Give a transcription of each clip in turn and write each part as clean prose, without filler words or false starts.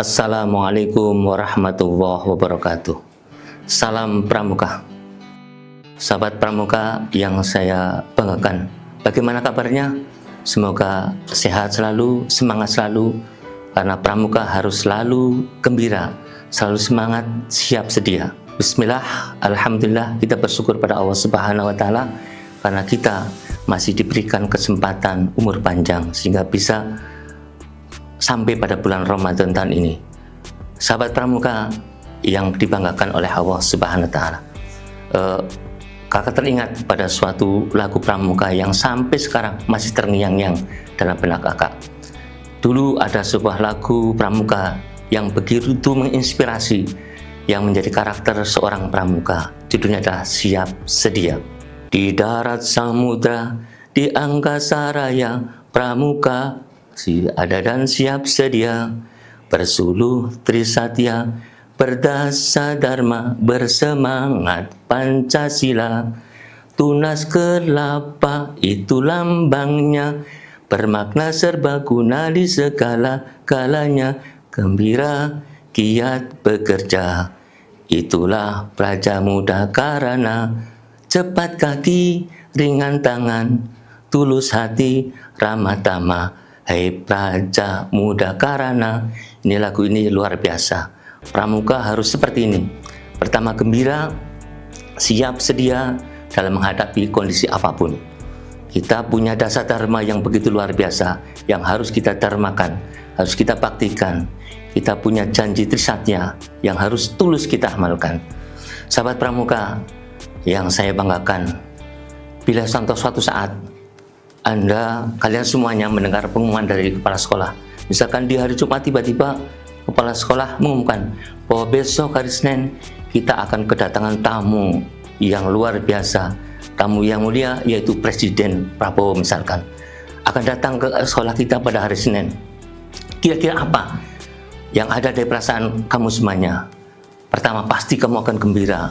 Assalamualaikum warahmatullahi wabarakatuh. Salam Pramuka. Sahabat Pramuka yang saya banggakan, bagaimana kabarnya? Semoga sehat selalu, semangat selalu, karena Pramuka harus selalu gembira, selalu semangat, siap sedia. Bismillah, alhamdulillah, kita bersyukur pada Allah Subhanahu wa Ta'ala karena kita masih diberikan kesempatan umur panjang sehingga bisa sampai pada bulan Ramadan tahun ini. Sahabat Pramuka yang dibanggakan oleh Allah Subhanahu wa Ta'ala, kakak teringat pada suatu lagu Pramuka yang sampai sekarang masih terngiang-ngiang dalam benak kakak. Dulu ada sebuah lagu Pramuka yang begitu menginspirasi, yang menjadi karakter seorang Pramuka. Judulnya adalah Siap Sedia. Di darat samudra, di angkasa raya, Pramuka ada dan siap sedia, bersuluh trisatya, berdasa dharma, bersemangat Pancasila. Tunas kelapa itu lambangnya, bermakna serbaguna di segala-galanya. Gembira, giat bekerja, itulah praja muda karana. Cepat kaki, ringan tangan, tulus hati, ramah tamah. Hai praja muda karana. Ini lagu ini luar biasa. Pramuka harus seperti ini. Pertama, gembira, siap sedia dalam menghadapi kondisi apapun. Kita punya dasar dharma yang begitu luar biasa, yang harus kita dharmakan, harus kita baktikan. Kita punya janji trisatya yang harus tulus kita amalkan. Sahabat Pramuka yang saya banggakan, bila suatu saat kalian semuanya mendengar pengumuman dari kepala sekolah, misalkan di hari Jumat tiba-tiba kepala sekolah mengumumkan bahwa besok hari Senin kita akan kedatangan tamu yang luar biasa, tamu yang mulia, yaitu Presiden Prabowo misalkan, akan datang ke sekolah kita pada hari Senin. Kira-kira apa yang ada dari perasaan kamu semuanya? Pertama, pasti kamu akan gembira.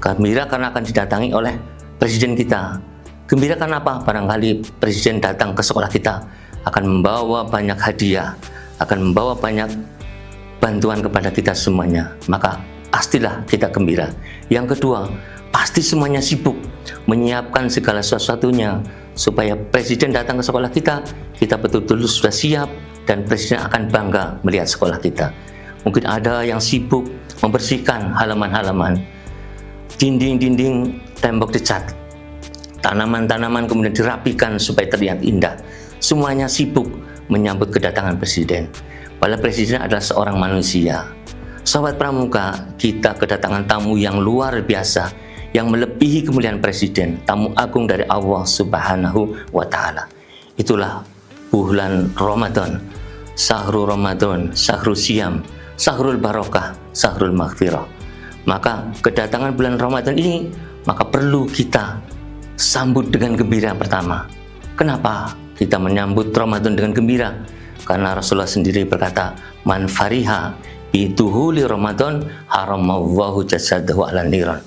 Gembira karena akan didatangi oleh Presiden kita. Gembira karena apa? Barangkali Presiden datang ke sekolah kita akan membawa banyak hadiah, akan membawa banyak bantuan kepada kita semuanya. Maka pastilah kita gembira. Yang kedua, pasti semuanya sibuk menyiapkan segala sesuatunya supaya Presiden datang ke sekolah kita betul-betul sudah siap dan Presiden akan bangga melihat sekolah kita. Mungkin ada yang sibuk membersihkan halaman-halaman, dinding-dinding, tembok dicat, tanaman-tanaman kemudian dirapikan supaya terlihat indah. Semuanya sibuk menyambut kedatangan Presiden. Padahal Presiden adalah seorang manusia. Sahabat Pramuka, kita kedatangan tamu yang luar biasa, yang melebihi kemuliaan Presiden, tamu agung dari Allah Subhanahu wa Ta'ala. Itulah bulan Ramadan, Syahrul Ramadan, Syahrul Siyam, Syahrul Barokah, Syahrul Maghfirah. Maka kedatangan bulan Ramadan ini, maka perlu kita sambut dengan gembira pertama. Kenapa kita menyambut Ramadan dengan gembira? Karena Rasulullah sendiri berkata, man fariha bituhuli Ramadan haramallahu jasadahu ala niran.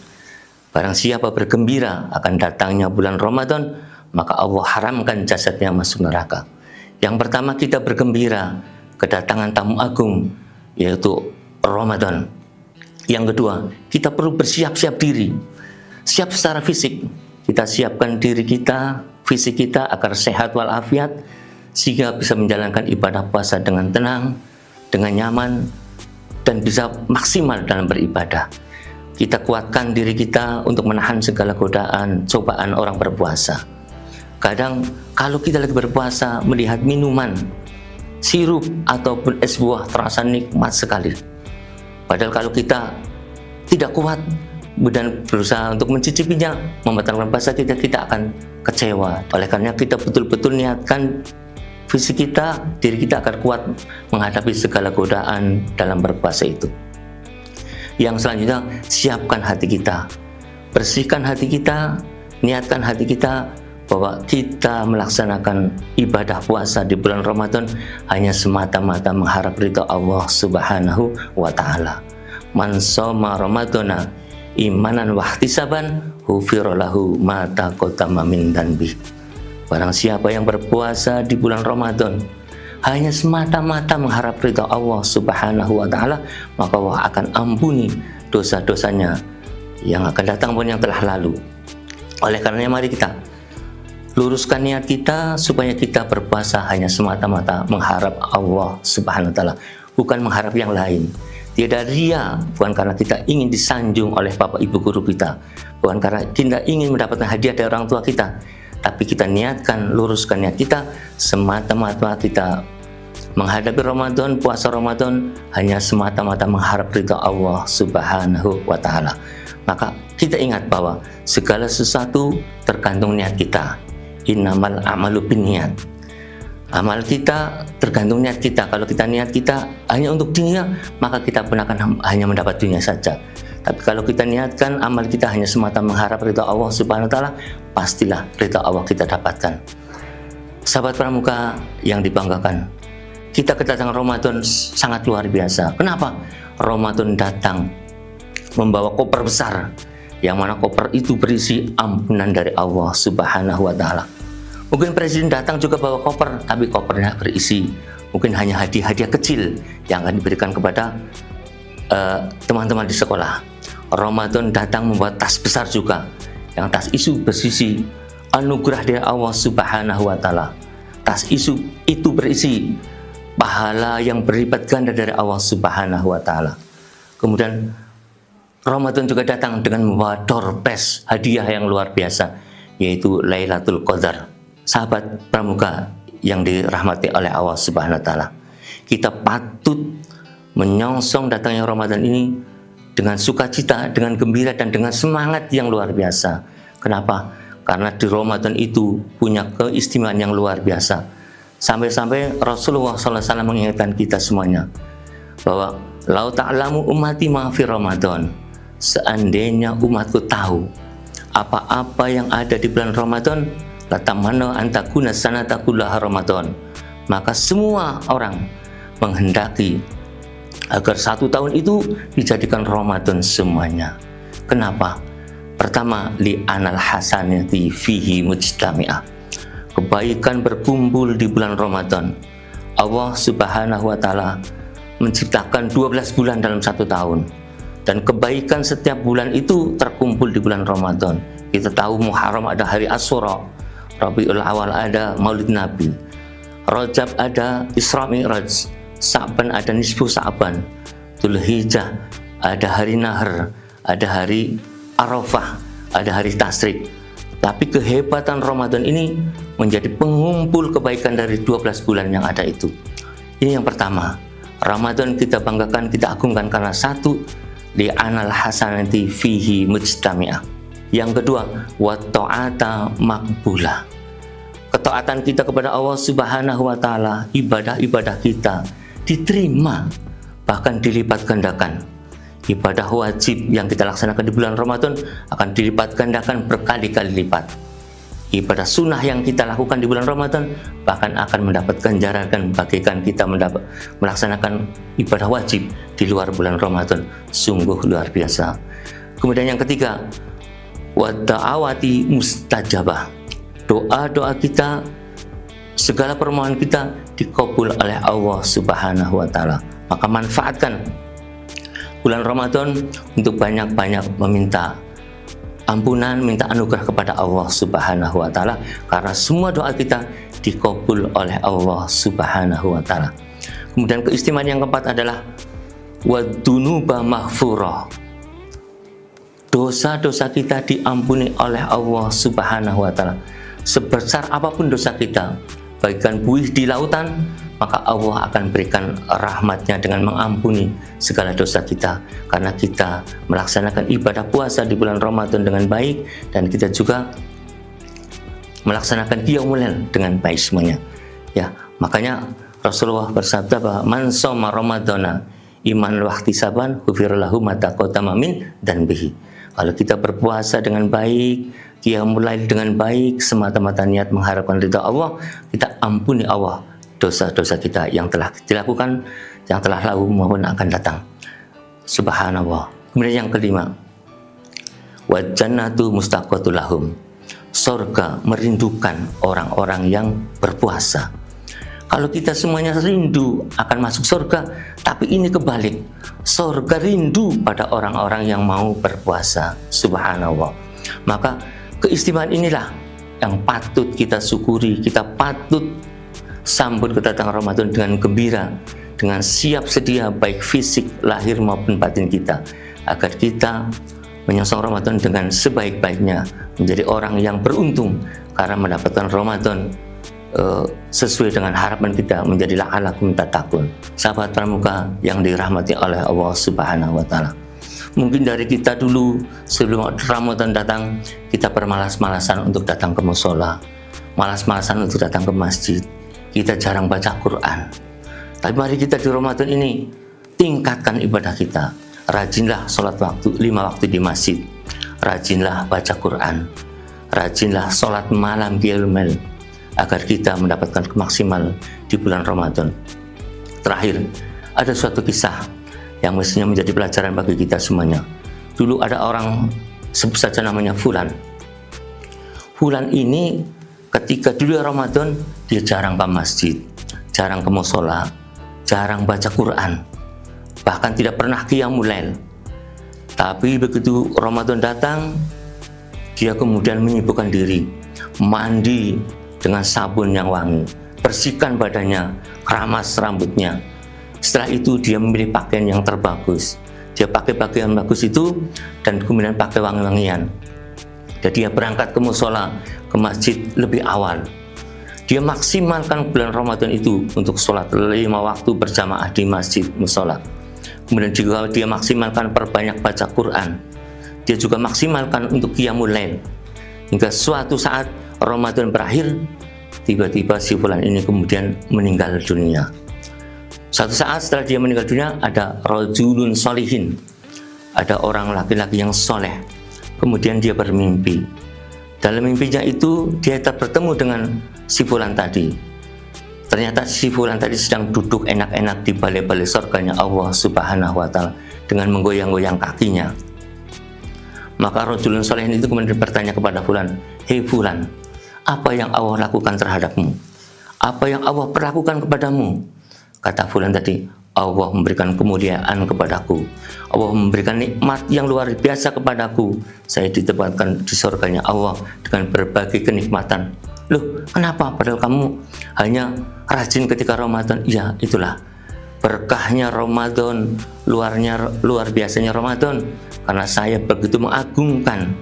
Barang siapa bergembira akan datangnya bulan Ramadan, maka Allah haramkan jasadnya masuk neraka. Yang pertama, kita bergembira kedatangan tamu agung, yaitu Ramadan. Yang kedua, kita perlu bersiap-siap diri. Siap secara fisik. Kita siapkan diri kita, fisik kita agar sehat walafiat, sehingga bisa menjalankan ibadah puasa dengan tenang, dengan nyaman, dan bisa maksimal dalam beribadah. Kita kuatkan diri kita untuk menahan segala godaan, cobaan orang berpuasa. Kadang kalau kita lagi berpuasa melihat minuman, sirup ataupun es buah terasa nikmat sekali. Padahal kalau kita tidak kuat dan berusaha untuk mencicipinya, membatalkan puasa kita akan kecewa. Oleh karena kita betul-betul niatkan fisik kita, diri kita akan kuat menghadapi segala godaan dalam berpuasa itu. Yang selanjutnya, siapkan hati kita, bersihkan hati kita, niatkan hati kita bahwa kita melaksanakan ibadah puasa di bulan Ramadan hanya semata-mata mengharap ridha Allah Subhanahu wa Ta'ala. Man shoma Ramadana imanan wahtisaban ghufira lahu ma taqaddama min dhanbi. Barang siapa yang berpuasa di bulan Ramadan hanya semata-mata mengharap ridha Allah Subhanahu wa taala, maka Allah akan ampuni dosa-dosanya yang akan datang pun yang telah lalu. Oleh karenanya mari kita luruskan niat kita supaya kita berpuasa hanya semata-mata mengharap Allah Subhanahu wa taala, bukan mengharap yang lain. Tidak ria, bukan karena kita ingin disanjung oleh bapak ibu guru kita, bukan karena kita ingin mendapatkan hadiah dari orang tua kita, tapi kita niatkan, luruskan niat kita semata-mata kita menghadapi Ramadan, puasa Ramadan hanya semata-mata mengharap ridha Allah Subhanahu wa taala. Maka kita ingat bahwa segala sesuatu tergantung niat kita. Innamal a'malu binniyat. Amal kita tergantung niat kita. Kalau kita niat kita hanya untuk dunia, maka kita pun akan hanya mendapat dunia saja. Tapi kalau kita niatkan amal kita hanya semata mengharap ridha Allah Subhanahu wa taala, pastilah ridha Allah kita dapatkan. Sahabat Pramuka yang dibanggakan, kita kedatangan Ramadan sangat luar biasa. Kenapa? Ramadan datang membawa koper besar, yang mana koper itu berisi ampunan dari Allah Subhanahu wa taala. Mungkin presiden datang juga bawa koper, tapi kopernya berisi mungkin hanya hadiah-hadiah kecil yang akan diberikan kepada teman-teman di sekolah. Ramadan datang membawa tas besar juga, yang tas itu berisi anugerah dari Allah Subhanahu wa taala. Tas itu berisi pahala yang berlipat ganda dari Allah Subhanahu wa taala. Kemudian Ramadan juga datang dengan membawa door prize, hadiah yang luar biasa, yaitu Lailatul Qadar. Sahabat Pramuka yang dirahmati oleh Allah Subhanahu wa taala, kita patut menyongsong datangnya Ramadan ini dengan sukacita, dengan gembira, dan dengan semangat yang luar biasa. Kenapa? Karena di Ramadan itu punya keistimewaan yang luar biasa. Sampai-sampai Rasulullah SAW mengingatkan kita semuanya bahwa lau ta'lamu ummati ma fi Ramadan, seandainya umatku tahu apa-apa yang ada di bulan Ramadan, latamanna antakuna sanatakullaha Ramadan, maka semua orang menghendaki agar satu tahun itu dijadikan Ramadan semuanya. Kenapa? Pertama, li anal hasanati fihi mujtami'ah. Kebaikan berkumpul di bulan Ramadan. Allah Subhanahu wa taala menciptakan 12 bulan dalam satu tahun, dan kebaikan setiap bulan itu terkumpul di bulan Ramadan. Kita tahu Muharram ada hari Asyura, Rabiul Awal ada Maulid Nabi, Rajab ada Isra Mi'raj, Sa'ban ada Nisfu Sa'ban, Dzulhijjah ada hari Nahr, ada hari Arafah, ada hari Tasyrik. Tapi kehebatan Ramadan ini menjadi pengumpul kebaikan dari 12 bulan yang ada itu. Ini yang pertama. Ramadan kita banggakan, kita agungkan karena satu, li anal hasanati fihi mujtami'ah. Yang kedua, wa ta'ata maqbulah. Ketaatan kita kepada Allah Subhanahu wa taala, ibadah-ibadah kita diterima, bahkan dilipat gandakan. Ibadah wajib yang kita laksanakan di bulan Ramadan akan dilipat gandakan berkali-kali lipat. Ibadah sunnah yang kita lakukan di bulan Ramadan bahkan akan mendapat ganjaran bagikan kita melaksanakan ibadah wajib di luar bulan Ramadan. Sungguh luar biasa. Kemudian yang ketiga, wa da'awati mustajabah. Doa-doa kita, segala permohonan kita dikabul oleh Allah Subhanahu wa taala. Maka manfaatkan bulan Ramadan untuk banyak-banyak meminta ampunan, minta anugerah kepada Allah Subhanahu wa taala, karena semua doa kita dikabul oleh Allah Subhanahu wa taala. Kemudian keistimewaan yang keempat adalah wadzunuba maghfurah. Dosa-dosa kita diampuni oleh Allah Subhanahu wa taala. Sebesar apapun dosa kita, bagikan buih di lautan, maka Allah akan berikan rahmatnya dengan mengampuni segala dosa kita, karena kita melaksanakan ibadah puasa di bulan Ramadan dengan baik, dan kita juga melaksanakan qiyamul lail dengan baik semuanya. Ya, makanya Rasulullah bersabda bahwa man shoma ramadhana iman wa ihtisaban ghufira lahu ma taqaddama min dzanbihi. Kalau kita berpuasa dengan baik, qiyamul lail dengan baik, semata-mata niat mengharapkan ridha Allah, kita ampuni Allah dosa-dosa kita yang telah dilakukan, yang telah lalu maupun akan datang. Subhanallah. Kemudian yang kelima, wa jannatu mustaqatul lahum. Surga merindukan orang-orang yang berpuasa. Kalau kita semuanya rindu akan masuk surga, tapi ini kebalik. Surga rindu pada orang-orang yang mau berpuasa. Subhanallah. Maka keistimewaan inilah yang patut kita syukuri. Kita patut sambut kedatangan Ramadan dengan gembira, dengan siap sedia baik fisik, lahir maupun batin kita, agar kita menyongsong Ramadan dengan sebaik-baiknya, menjadi orang yang beruntung karena mendapatkan Ramadan sesuai dengan harapan kita, menjadi la'allakum tattaqun. Sahabat pramuka yang dirahmati oleh Allah Subhanahu wa taala. Mungkin dari kita dulu sebelum Ramadan datang, kita bermalas-malasan untuk datang ke mushola, malas-malasan untuk datang ke masjid. Kita jarang baca Quran. Tapi mari kita di Ramadan ini tingkatkan ibadah kita. Rajinlah sholat 5 waktu di masjid. Rajinlah baca Quran. Rajinlah sholat malam qiyamul lail, agar kita mendapatkan kemaksimal di bulan Ramadan. Terakhir, ada suatu kisah yang mestinya menjadi pelajaran bagi kita semuanya. Dulu ada orang, sebut saja namanya Fulan. Fulan ini ketika dulu Ramadan, dia jarang ke masjid, jarang ke mushola, jarang baca Quran, bahkan tidak pernah qiyamul lail. Tapi begitu Ramadan datang, dia kemudian menyibukkan diri, mandi dengan sabun yang wangi, bersihkan badannya, keramas rambutnya. Setelah itu dia memilih pakaian yang terbagus. Dia pakai pakaian bagus itu dan kemudian pakai wangi-wangian. Jadi dia berangkat ke mushola, ke masjid lebih awal. Dia maksimalkan bulan Ramadan itu untuk sholat 5 waktu berjamaah di masjid mushola. Kemudian juga dia maksimalkan perbanyak baca Quran. Dia juga maksimalkan untuk qiyamul lail. Hingga suatu saat Ramadan berakhir, tiba-tiba si Fulan ini kemudian meninggal dunia. Suatu saat setelah dia meninggal dunia, ada rajulun sholihin, ada orang laki-laki yang soleh. Kemudian dia bermimpi. Dalam mimpinya itu dia bertemu dengan si Fulan tadi. Ternyata si Fulan tadi sedang duduk enak-enak di balai-balai surganya Allah Subhanahu wa taala dengan menggoyang-goyang kakinya. Maka rajulun sholihin itu kemudian bertanya kepada Fulan, "Hei Fulan, apa yang Allah lakukan terhadapmu? Apa yang Allah perlakukan kepadamu?" Kata Fulan tadi, "Allah memberikan kemuliaan kepadaku. Allah memberikan nikmat yang luar biasa kepadaku. Saya ditempatkan di surganya Allah dengan berbagai kenikmatan." "Loh, kenapa? Padahal kamu hanya rajin ketika Ramadan." "Ya, itulah berkahnya Ramadan, luar biasanya Ramadan. Karena saya begitu mengagungkan,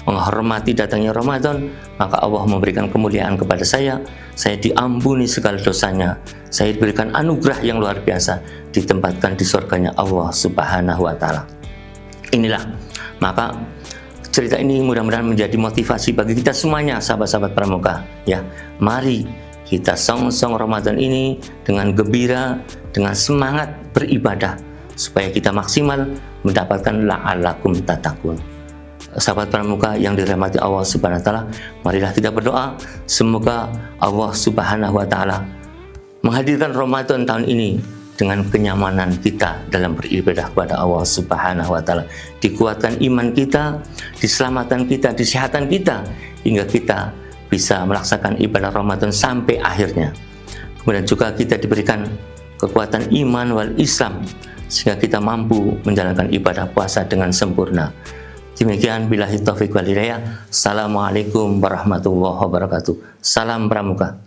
menghormati datangnya Ramadan, maka Allah memberikan kemuliaan kepada saya. Saya diampuni segala dosanya. Saya diberikan anugerah yang luar biasa, ditempatkan di surganya Allah Subhanahu wa taala." Inilah, maka cerita ini mudah-mudahan menjadi motivasi bagi kita semuanya, sahabat-sahabat pramuka. Ya, mari kita songsong Ramadan ini dengan gembira, dengan semangat beribadah, supaya kita maksimal mendapatkan la'allakum tattaqun. Sahabat pramuka yang dirahmati Allah Subhanahu wa taala, marilah kita berdoa semoga Allah Subhanahu wa taala menghadirkan Ramadan tahun ini dengan kenyamanan kita dalam beribadah kepada Allah Subhanahu wa taala. Dikuatkan iman kita, diselamatkan kita, kesehatan kita, hingga kita bisa melaksanakan ibadah Ramadan sampai akhirnya. Kemudian juga kita diberikan kekuatan iman wal Islam, sehingga kita mampu menjalankan ibadah puasa dengan sempurna. Demikian, billahi taufiq wal hidayah. Assalamualaikum warahmatullahi wabarakatuh. Salam pramuka.